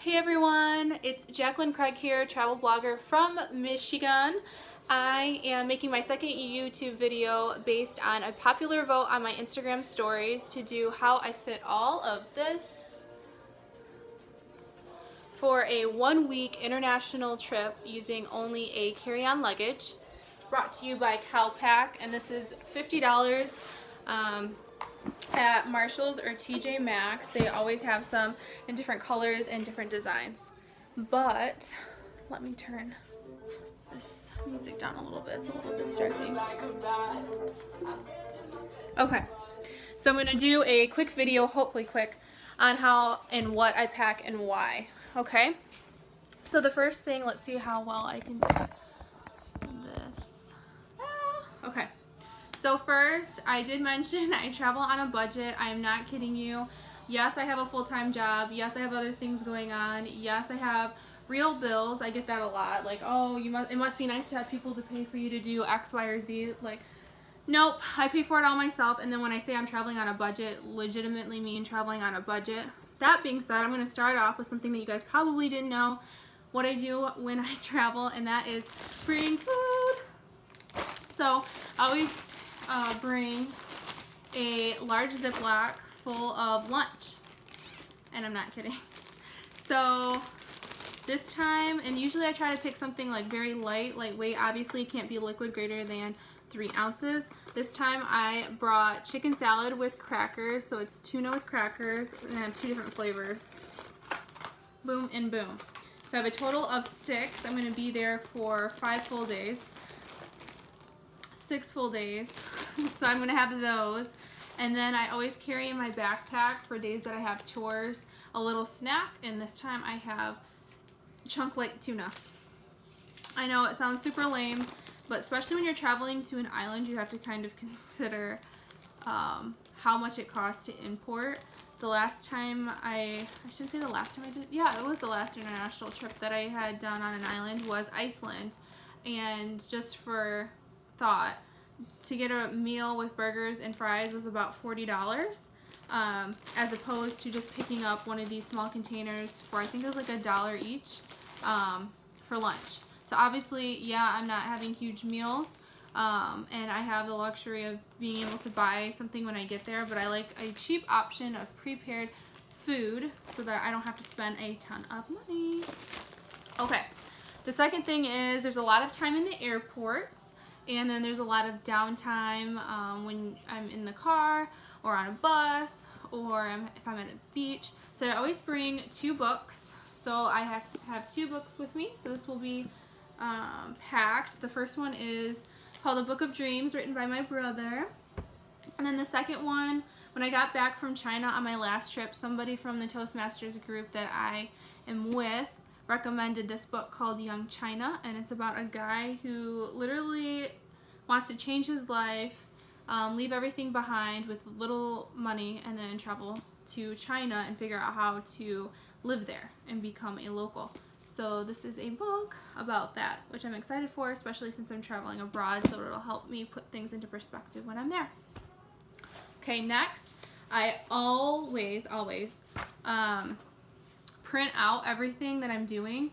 Hey everyone, it's Jacqueline Craig here, travel blogger from Michigan. I am making my second YouTube video based on a popular vote on my Instagram stories to do how I fit all of this for a 1-week international trip using only a carry-on luggage. Brought to you by CalPack, and this is $50 at Marshall's or TJ Maxx. They always have some in different colors and different designs. But let me turn this music down a little bit. It's a little distracting. Okay, so I'm gonna do a quick video, hopefully quick, on how and what I pack and why. Okay, so the first thing, let's see how well I can do this. Okay. So first, I did mention I travel on a budget. I am not kidding you. Yes, I have a full-time job. Yes, I have other things going on. Yes, I have real bills. I get that a lot. Like, oh, it must be nice to have people to pay for you to do X, Y, or Z. Like, nope, I pay for it all myself. And then when I say I'm traveling on a budget, legitimately mean traveling on a budget. That being said, I'm going to start off with something that you guys probably didn't know what I do when I travel, and that is bring food. So I always bring a large Ziploc full of lunch, and I'm not kidding. So this time, and usually I try to pick something like very lightweight. Obviously it can't be liquid greater than 3 ounces. This time I brought chicken salad with crackers, so it's tuna with crackers, and I have 2 different flavors. Boom and boom. So I have a total of 6. I'm going to be there for 5 full days. 6 full days. So I'm going to have those. And then I always carry in my backpack for days that I have chores a little snack, and this time I have chunk lake tuna. I know it sounds super lame, but especially when you're traveling to an island, you have to kind of consider how much it costs to import. The last time I shouldn't say the last time I did, yeah, it was the last international trip that I had done on an island was Iceland. And just for thought, to get a meal with burgers and fries was about $40, as opposed to just picking up one of these small containers for, I think it was like $1 each, for lunch. So obviously, yeah, I'm not having huge meals, and I have the luxury of being able to buy something when I get there, but I like a cheap option of prepared food so that I don't have to spend a ton of money. Okay, the second thing is there's a lot of time in the airports, and then there's a lot of downtime when I'm in the car or on a bus, or if I'm at a beach. So I always bring 2 books. So I have 2 books with me. So this will be packed. The first one is called A Book of Dreams, written by my brother. And then the second one, when I got back from China on my last trip, somebody from the Toastmasters group that I am with recommended this book called Young China, and it's about a guy who literally wants to change his life, leave everything behind with little money, and then travel to China and figure out how to live there and become a local. So this is a book about that, which I'm excited for, especially since I'm traveling abroad, so it'll help me put things into perspective when I'm there. Okay, next, I always print out everything that I'm doing,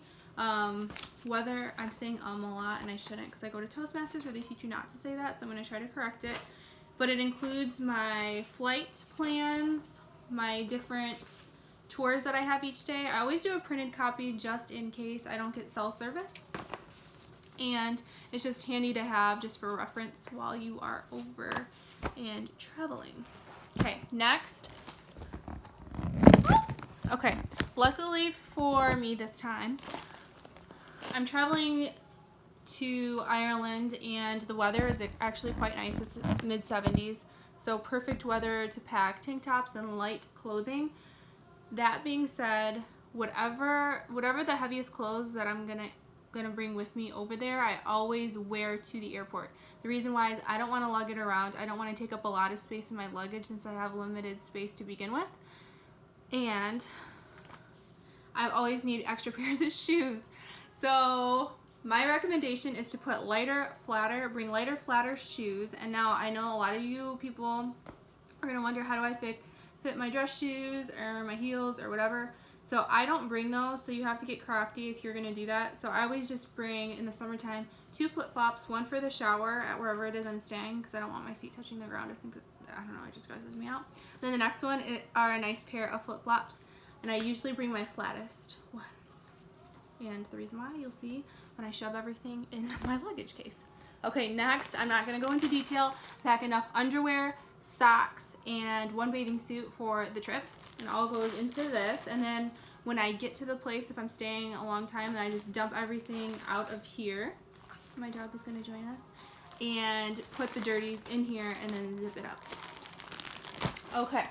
whether I'm saying a lot, and I shouldn't because I go to Toastmasters where they teach you not to say that, so I'm going to try to correct it. But it includes my flight plans, my different tours that I have each day. I always do a printed copy just in case I don't get cell service, and it's just handy to have just for reference while you are over and traveling. Okay, next. Okay, luckily for me this time, I'm traveling to Ireland and the weather is actually quite nice. It's mid-70s, so perfect weather to pack tank tops and light clothing. That being said, whatever the heaviest clothes that I'm gonna bring with me over there, I always wear to the airport. The reason why is I don't want to lug it around. I don't want to take up a lot of space in my luggage since I have limited space to begin with. And I always need extra pairs of shoes. So my recommendation is to put bring lighter, flatter shoes. And now I know a lot of you people are gonna wonder, how do I fit my dress shoes or my heels or whatever. So I don't bring those, so you have to get crafty if you're going to do that. So I always just bring, in the summertime, 2 flip-flops, one for the shower at wherever it is I'm staying, because I don't want my feet touching the ground. I think that, I don't know, it just grosses me out. Then the next one are a nice pair of flip-flops, and I usually bring my flattest ones. And the reason why, you'll see when I shove everything in my luggage case. Okay, next, I'm not going to go into detail. Pack enough underwear, socks, and 1 bathing suit for the trip. And all goes into this. And then when I get to the place, if I'm staying a long time, then I just dump everything out of here. My dog is going to join us. And put the dirties in here and then zip it up. Okay.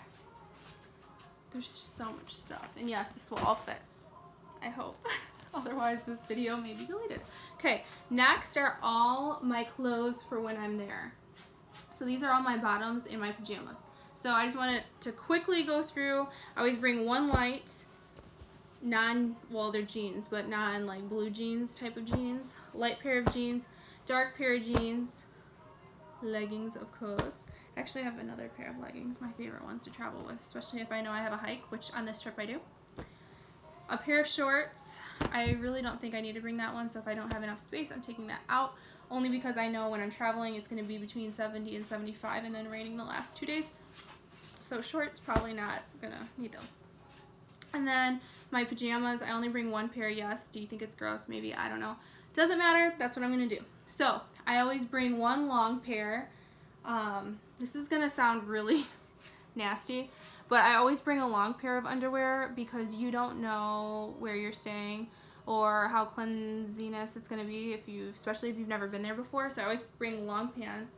There's just so much stuff. And yes, this will all fit. I hope. Otherwise, this video may be deleted. Okay, next are all my clothes for when I'm there. So these are all my bottoms and my pajamas. So I just wanted to quickly go through. I always bring 1 light, well, they're jeans, but non like blue jeans type of jeans, light pair of jeans, dark pair of jeans, leggings, of course. Actually, I have another pair of leggings, my favorite ones to travel with, especially if I know I have a hike, which on this trip I do. A pair of shorts. I really don't think I need to bring that one, so if I don't have enough space, I'm taking that out, only because I know when I'm traveling it's going to be between 70 and 75 and then raining the last 2 days. So shorts, probably not going to need those. And then my pajamas, I only bring 1 pair, yes. Do you think it's gross? Maybe, I don't know. Doesn't matter, that's what I'm going to do. So, I always bring 1 long pair. This is going to sound really nasty, but I always bring a long pair of underwear because you don't know where you're staying or how cleanliness it's going to be, especially if you've never been there before. So I always bring long pants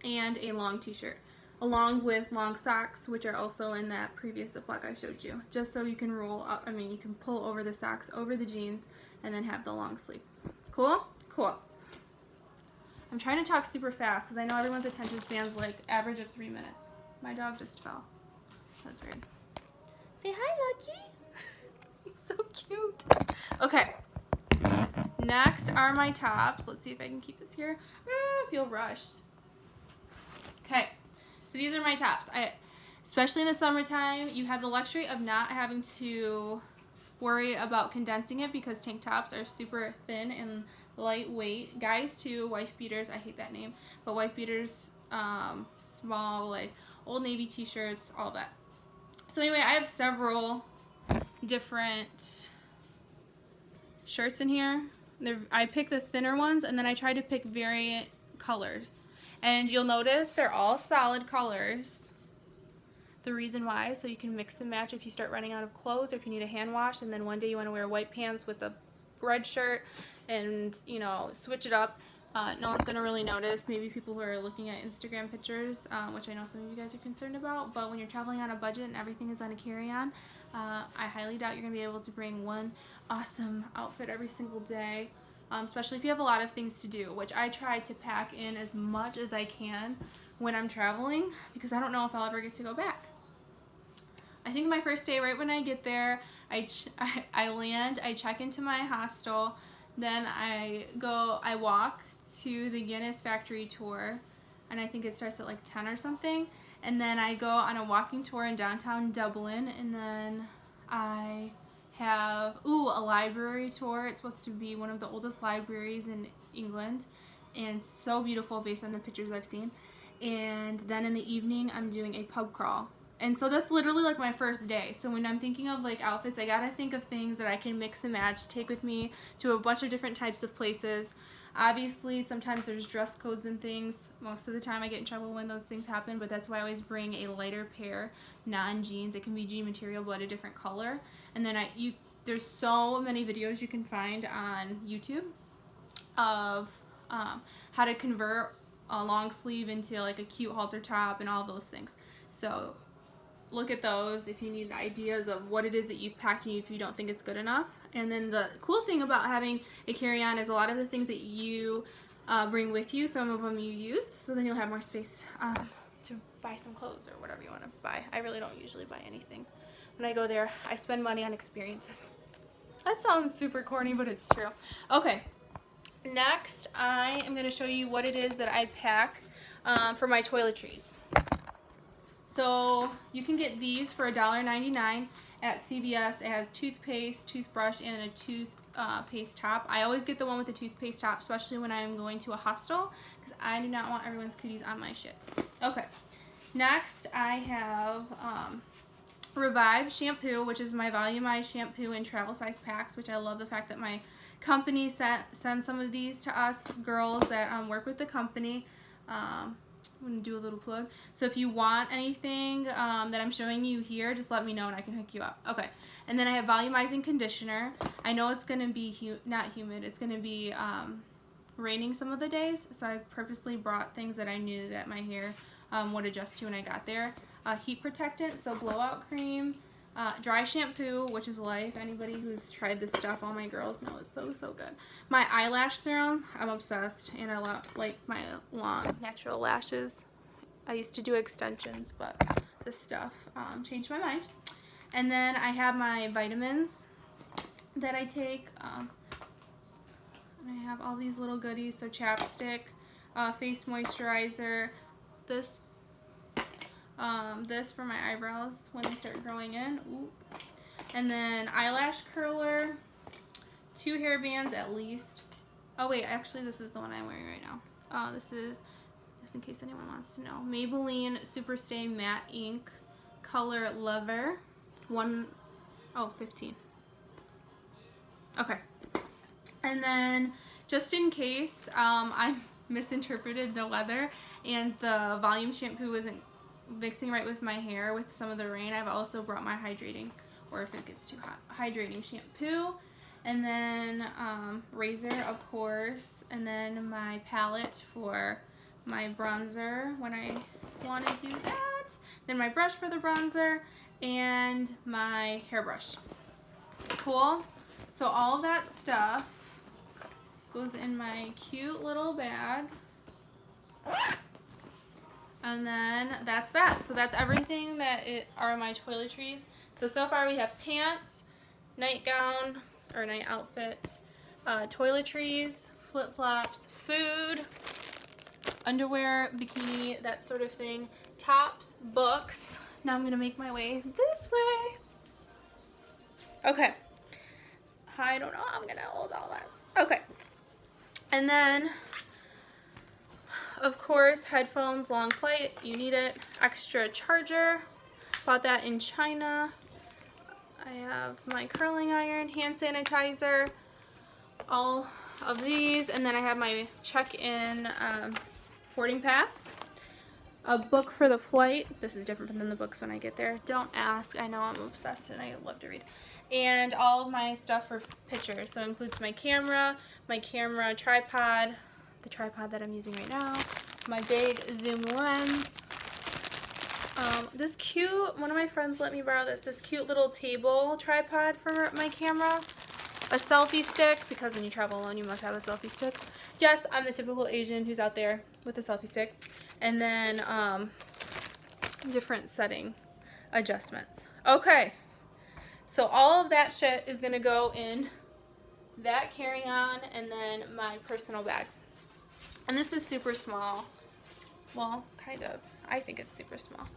and a long t-shirt, along with long socks, which are also in that previous Ziploc I showed you, just so you can roll up, you can pull over the socks over the jeans and then have the long sleeve. Cool? Cool. I'm trying to talk super fast because I know everyone's attention span's like average of 3 minutes. My dog just fell. That's weird. Say hi, Lucky. He's so cute. Okay. Next are my tops. Let's see if I can keep this here. I feel rushed. Okay. So these are my tops. Especially in the summertime, you have the luxury of not having to worry about condensing it because tank tops are super thin and lightweight. Guys too, wife beaters, I hate that name, but wife beaters, small, like Old Navy t-shirts, all that. So anyway, I have several different shirts in here. I pick the thinner ones and then I try to pick variant colors. And you'll notice they're all solid colors. The reason why, so you can mix and match if you start running out of clothes or if you need a hand wash and then one day you want to wear white pants with a red shirt and, you know, switch it up. No one's going to really notice. Maybe people who are looking at Instagram pictures, which I know some of you guys are concerned about, but when you're traveling on a budget and everything is on a carry-on, I highly doubt you're going to be able to bring one awesome outfit every single day, especially if you have a lot of things to do, which I try to pack in as much as I can when I'm traveling because I don't know if I'll ever get to go back. I think my first day, right when I get there, I land, I check into my hostel, then I walk to the Guinness factory tour, and I think it starts at like 10 or something, and then I go on a walking tour in downtown Dublin, and then I have, a library tour. It's supposed to be one of the oldest libraries in England, and so beautiful based on the pictures I've seen. And then in the evening, I'm doing a pub crawl. And so that's literally like my first day. So when I'm thinking of like outfits, I gotta think of things that I can mix and match, take with me to a bunch of different types of places. Obviously, sometimes there's dress codes and things. Most of the time I get in trouble when those things happen, but that's why I always bring a lighter pair, non-jeans. It can be jean material, but a different color. And then there's so many videos you can find on YouTube of how to convert a long sleeve into like a cute halter top and all those things. So look at those if you need ideas of what it is that you've packed and if you don't think it's good enough. And then the cool thing about having a carry-on is a lot of the things that you bring with you, some of them you use, so then you'll have more space to buy some clothes or whatever you want to buy. I really don't usually buy anything. When I go there, I spend money on experiences. That sounds super corny, but it's true. Okay, next I am going to show you what it is that I pack for my toiletries. So you can get these for $1.99, at CVS. It has toothpaste, toothbrush, and a toothpaste top. I always get the one with the toothpaste top, especially when I'm going to a hostel, because I do not want everyone's cooties on my shit. Okay, next I have Revive shampoo, which is my volumized shampoo in travel size packs, which I love the fact that my company sends some of these to us girls that work with the company. I'm going to do a little plug. So if you want anything that I'm showing you here, just let me know and I can hook you up. Okay, and then I have volumizing conditioner. I know it's going to be not humid. It's going to be raining some of the days, so I purposely brought things that I knew that my hair would adjust to when I got there. Heat protectant, so blowout cream, dry shampoo, which is life. Anybody who's tried this stuff, all my girls know it's so good. My eyelash serum, I'm obsessed, and I like my long natural lashes. I used to do extensions, but this stuff changed my mind. And then I have my vitamins that I take, and I have all these little goodies, so chapstick, face moisturizer, this for my eyebrows when they start growing in. Ooh. And then eyelash curler, 2 hair bands at least. Oh wait, actually this is the one I'm wearing right now. This is, just in case anyone wants to know, Maybelline Superstay Matte Ink Color Lover. 15. Okay. And then just in case I misinterpreted the weather and the volume shampoo isn't mixing right with my hair with some of the rain, I've also brought my hydrating, or if it gets too hot, hydrating shampoo, and then razor, of course, and then my palette for my bronzer when I want to do that, then my brush for the bronzer, and my hairbrush. Cool. So all of that stuff goes in my cute little bag. And then that's that. So that's everything that are my toiletries. So far we have pants, nightgown, or night outfit, toiletries, flip-flops, food, underwear, bikini, that sort of thing, tops, books. Now I'm going to make my way this way. Okay. I don't know how I'm going to hold all this. Okay. And then, of course, headphones, long flight, you need it. Extra charger, bought that in China. I have my curling iron, hand sanitizer, all of these, and then I have my check-in boarding pass. A book for the flight. This is different than the books when I get there. Don't ask. I know I'm obsessed and I love to read. And all of my stuff for pictures. So it includes my camera tripod, the tripod that I'm using right now, my big zoom lens. This cute, one of my friends let me borrow this cute little table tripod for my camera. A selfie stick, because when you travel alone you must have a selfie stick. Yes, I'm the typical Asian who's out there with a selfie stick. And then different setting adjustments. Okay, so all of that shit is gonna go in that carry-on and then my personal bag. And this is super small. Well, kind of. I think it's super small.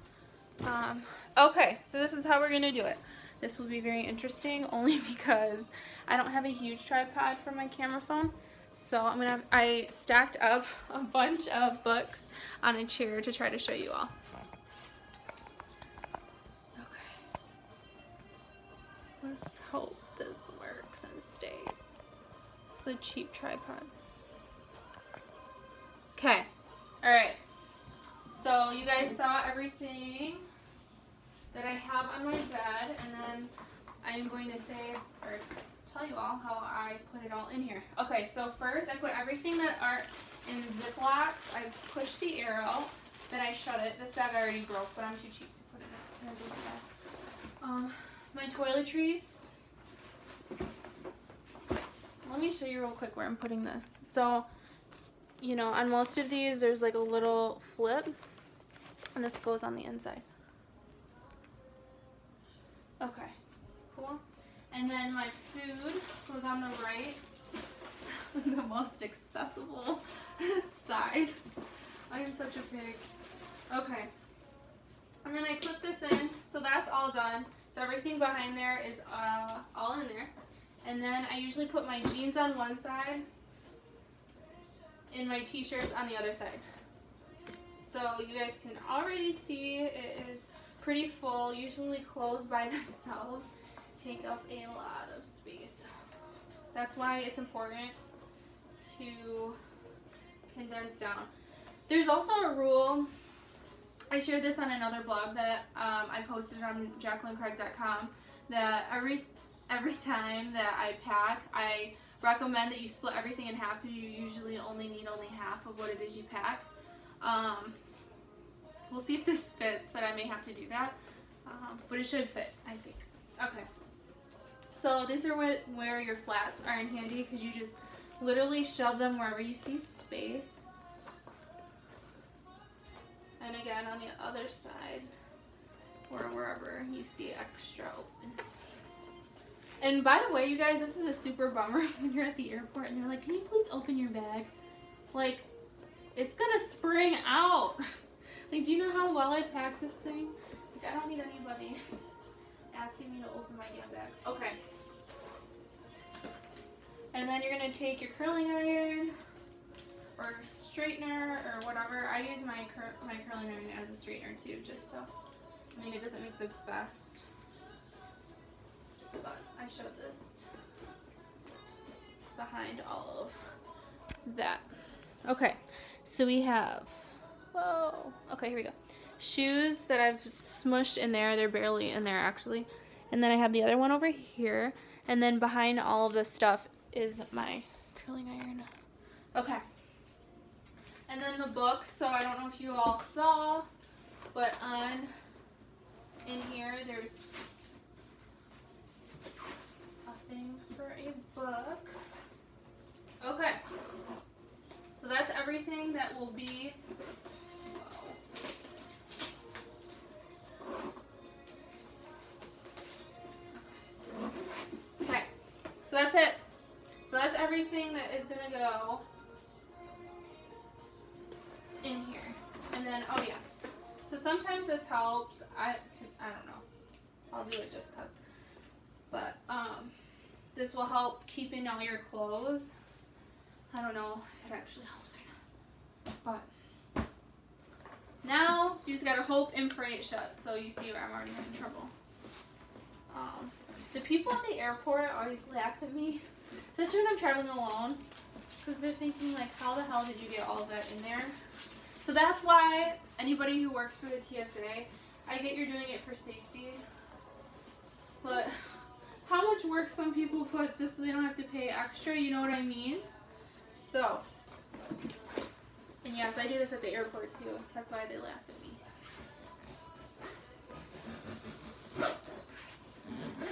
Okay, so this is how we're gonna do it. This will be very interesting only because I don't have a huge tripod for my camera phone. So I stacked up a bunch of books on a chair to try to show you all. Okay. Let's hope this works and stays. It's a cheap tripod. Okay. Alright. So you guys saw everything that I have on my bed, and then I'm going to say, or tell you all how I put it all in here. Okay, so first I put everything that are in Ziplocs. I push the arrow, then I shut it. This bag already broke, but I'm too cheap to put it in a big bag. My toiletries. Let me show you real quick where I'm putting this. So, you know, on most of these there's like a little flip, and this goes on the inside. Okay, cool. And then my food goes on the right, the most accessible side. I am such a pig. Okay. And then I clip this in, so that's all done. So everything behind there is all in there. And then I usually put my jeans on one side and my t-shirts on the other side. So you guys can already see it is pretty full. Usually clothes by themselves take up a lot of space. That's why it's important to condense down. There's also a rule, I shared this on another blog that I posted on JacquelineCraig.com, that every time that I pack, I recommend that you split everything in half because you usually only need half of what it is you pack. We'll see if this fits, but I may have to do that. But it should fit, I think. Okay. So these are where your flats are in handy, because you just literally shove them wherever you see space. And again, on the other side, or wherever you see extra open space. And by the way, you guys, this is a super bummer when you're at the airport and they're like, can you please open your bag? Like, it's gonna spring out. Like, do you know how well I packed this thing? Like, I don't need anybody asking me to open my damn bag. Okay. And then you're gonna take your curling iron or straightener or whatever. I use my curling iron as a straightener too, just so, I mean, it doesn't make the best, but I showed this behind all of that. Okay, so we have, whoa, okay, here we go. Shoes that I've smushed in there. They're barely in there actually. And then I have the other one over here. And then behind all of this stuff is my curling iron. Okay. And then the books. So I don't know if you all saw, but in here there's a thing for a book. Okay. So that's everything that will be. Okay, so that's it. So that's everything that is gonna go in here. And then, oh yeah. So sometimes this helps. I don't know. I'll do it just cause. But this will help keeping all your clothes. I don't know if it actually helps or not. But now you just gotta hope and pray it shuts. So you see where I'm already having trouble. The people at the airport always laugh at me, especially when I'm traveling alone, because they're thinking like, how the hell did you get all of that in there? So that's why anybody who works for the TSA, I get you're doing it for safety, but how much work some people put just so they don't have to pay extra, you know what I mean? So, and yes, I do this at the airport too. That's why they laugh at me.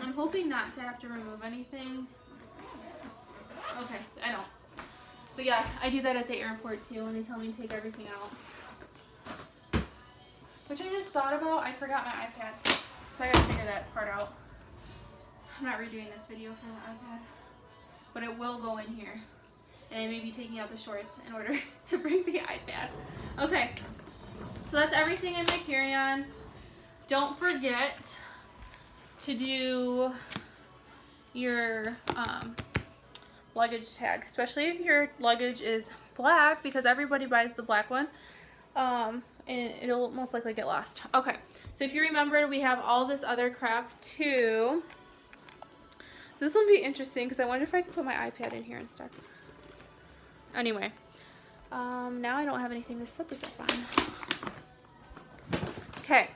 I'm hoping not to have to remove anything. Okay, I don't. But yes, I do that at the airport too when they tell me to take everything out. Which I just thought about, I forgot my iPad. So I gotta figure that part out. I'm not redoing this video for the iPad. But it will go in here. And I may be taking out the shorts in order to bring the iPad. Okay, so that's everything in my carry-on. Don't forget to do your luggage tag, especially if your luggage is black, because everybody buys the black one, and it'll most likely get lost. Okay, so if you remember, we have all this other crap too. This will be interesting because I wonder if I can put my iPad in here instead. Anyway, now I don't have anything to set this up on. Okay.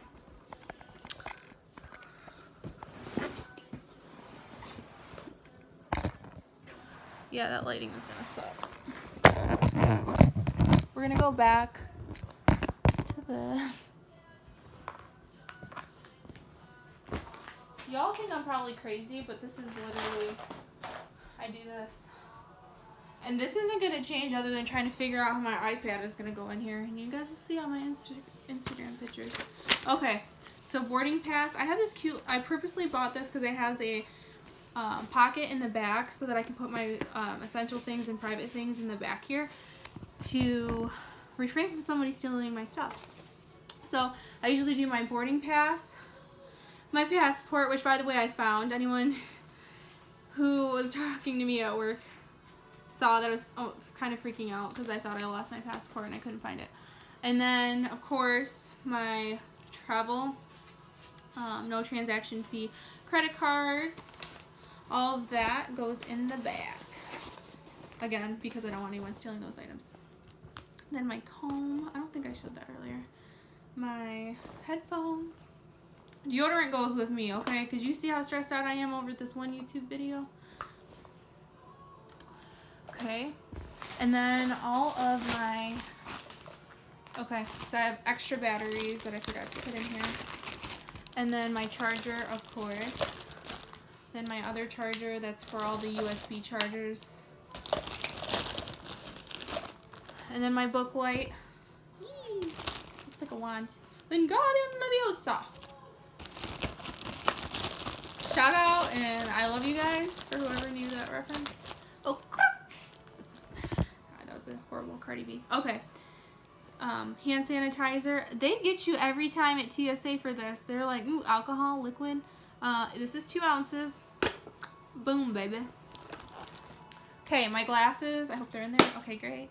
Yeah, that lighting is gonna suck. We're gonna go back to this. Y'all think I'm probably crazy, but this is literally, I do this. And this isn't gonna change other than trying to figure out how my iPad is gonna go in here. And you guys will see all my Instagram pictures. Okay, so boarding pass. I have this cute, I purposely bought this because it has a pocket in the back so that I can put my essential things and private things in the back here to refrain from somebody stealing my stuff. So I usually do my boarding pass, My passport, which by the way I found. Anyone who was talking to me at work saw that I was kind of freaking out because I thought I lost my passport and I couldn't find it. And then, of course, my travel, no transaction fee, credit cards, all of that goes in the back. Again, because I don't want anyone stealing those items. Then my comb, I don't think I showed that earlier. My headphones. Deodorant goes with me, okay? Because you see how stressed out I am over this one YouTube video? Okay. And then all of my... Okay, so I have extra batteries that I forgot to put in here. And then my charger, of course. Then my other charger, that's for all the USB chargers. And then my book light. Eee, looks like a wand. Wingardium Leviosa. Shout out, and I love you guys for whoever knew that reference. Oh, crap. That was a horrible Cardi B. Okay. Hand sanitizer. They get you every time at TSA for this. They're like, ooh, alcohol, liquid. This is 2 ounces. Boom, baby. Okay, my glasses. I hope they're in there. Okay, great.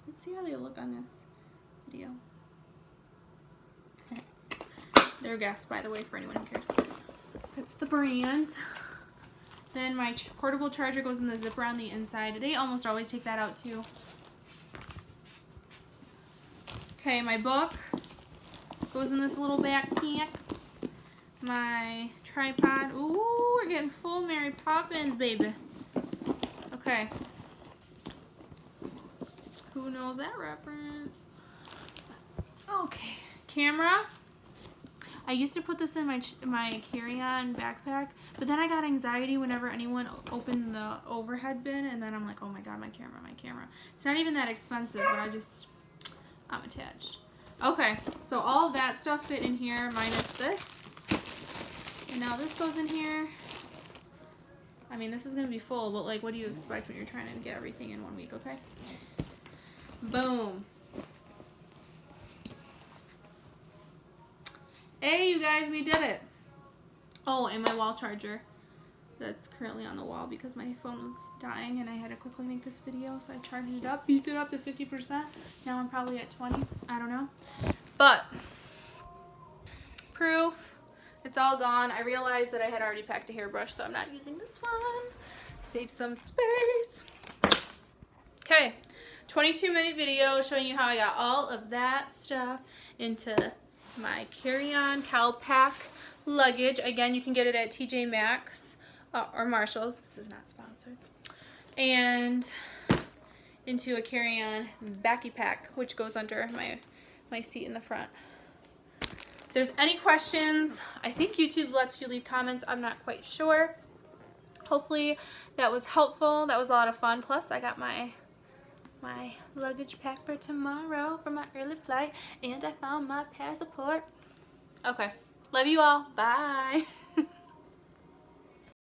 Let's see how they look on this video. Okay. They're Guess, by the way, for anyone who cares. That's the brand. Then my portable charger goes in the zipper on the inside. They almost always take that out too. Okay, my book goes in this little backpack. My tripod. Ooh, we're getting full Mary Poppins, baby. Okay. Who knows that reference? Okay. Camera. I used to put this in my carry-on backpack, but then I got anxiety whenever anyone opened the overhead bin, and then I'm like, oh my god, my camera, my camera. It's not even that expensive, but I'm attached. Okay, so all of that stuff fit in here, minus this. And now this goes in here. I mean, this is going to be full, but like, what do you expect when you're trying to get everything in 1 week, okay? Boom. Hey, you guys, we did it. Oh, and my wall charger. That's currently on the wall because my phone was dying and I had to quickly make this video, so I charged it up, beefed it up to 50%. Now I'm probably at 20. I don't know. But, proof. It's all gone. I realized that I had already packed a hairbrush, so I'm not using this one. Save some space. Okay, 22-minute video showing you how I got all of that stuff into my carry-on CalPack luggage. Again, you can get it at TJ Maxx or Marshall's. This is not sponsored. And into a carry-on backy pack, which goes under my seat in the front. If there's any questions, I think YouTube lets you leave comments. I'm not quite sure. Hopefully that was helpful. That was a lot of fun. Plus, I got my luggage packed for tomorrow for my early flight, and I found my passport. Okay, love you all. Bye.